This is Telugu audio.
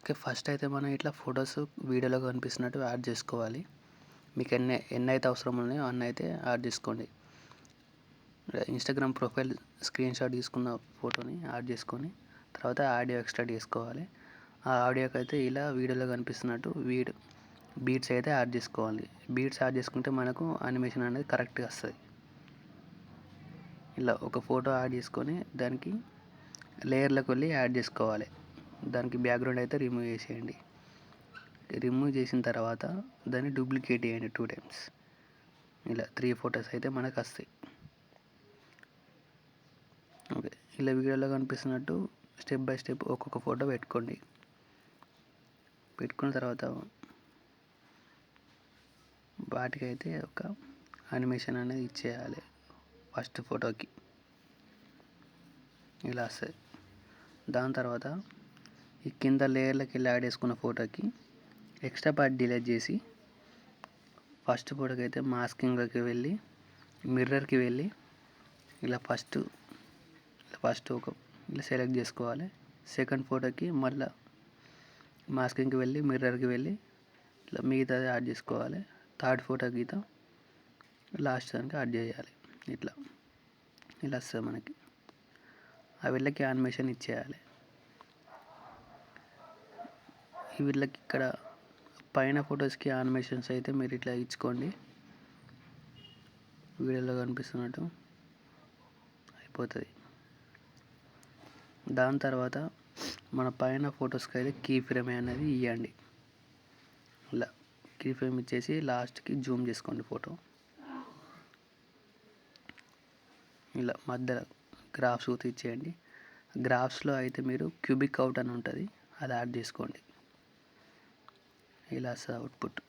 ఓకే. ఫస్ట్ అయితే మనం ఇట్లా ఫొటోస్ వీడియోలో కనిపిస్తున్నట్టు యాడ్ చేసుకోవాలి. మీకు ఎన్నైతే అవసరం ఉన్నాయో అన్నైతే యాడ్ చేసుకోండి. ఇన్‌స్టాగ్రామ్ ప్రొఫైల్ స్క్రీన్‌షాట్ తీసుకున్న ఫోటోని యాడ్ చేసుకొని తర్వాత ఆడియో ఎక్స్ట్రాక్ట్ చేసుకోవాలి. ఆ ఆడియోకి అయితే ఇలా వీడియోలో కనిపిస్తున్నట్టు బీట్స్ అయితే యాడ్ చేసుకోవాలి. బీట్స్ యాడ్ చేసుకుంటే మనకు యానిమేషన్ అనేది కరెక్ట్‌గా వస్తుంది. ఇలా ఒక ఫోటో యాడ్ చేసుకొని దానికి లేయర్లోకి వెళ్ళి యాడ్ చేసుకోవాలి. దానికి బ్యాక్గ్రౌండ్ అయితే రిమూవ్ చేసేయండి. రిమూవ్ చేసిన తర్వాత దాన్ని డూప్లికేట్ చేయండి 2 టైమ్స్. ఇలా 3 ఫొటోస్ అయితే మనకు వస్తాయి. ఓకే. ఇలా వీడియోలో కనిపిస్తున్నట్టు స్టెప్ బై స్టెప్ ఒక్కొక్క ఫోటో పెట్టుకోండి. పెట్టుకున్న తర్వాత వాటికైతే ఒక యానిమేషన్ అనేది ఇచ్చేయాలి. ఫస్ట్ ఫోటోకి ఇలా వస్తుంది. దాని తర్వాత ఈ కింద లేయర్లోకి వెళ్ళి యాడ్ చేసుకున్న ఫోటోకి ఎక్స్ట్రా పార్ట్ డిలీట్ చేసి ఫస్ట్ ఫోటోకి అయితే మాస్కింగ్లోకి వెళ్ళి మిర్రర్కి వెళ్ళి ఇలా ఫస్ట్ ఇలా సెలెక్ట్ చేసుకోవాలి. సెకండ్ ఫోటోకి మళ్ళీ మాస్కింగ్కి వెళ్ళి మిర్రర్కి వెళ్ళి ఇట్లా మిగతాది యాడ్ చేసుకోవాలి. థర్డ్ ఫోటో గీత లాస్ట్ దానికి యాడ్ చేయాలి. ఇలా వస్తుంది మనకి. వీళ్ళకి యానిమేషన్ ఇచ్చేయాలి. వీళ్ళకి ఇక్కడ పైన ఫొటోస్కి యానిమేషన్స్ అయితే మీరు ఇట్లా ఇచ్చుకోండి. వీడియోలో కనిపిస్తున్నట్టు అయిపోతుంది. దాని తర్వాత మన పైన ఫొటోస్కి అయితే కీ ఫ్రేమ్ అనేది ఇవ్వండి. ఇలా కీ ఫ్రేమ్ ఇచ్చేసి లాస్ట్కి జూమ్ చేసుకోండి ఫోటో. ఇలా మధ్యలో గ్రాఫ్స్ ఇచ్చేయండి. గ్రాఫ్స్లో అయితే మీరు క్యూబిక్ అవుట్ అని ఉంటుంది, అది యాడ్ చేసుకోండి. ఇలా వస్తుంది అవుట్పుట్.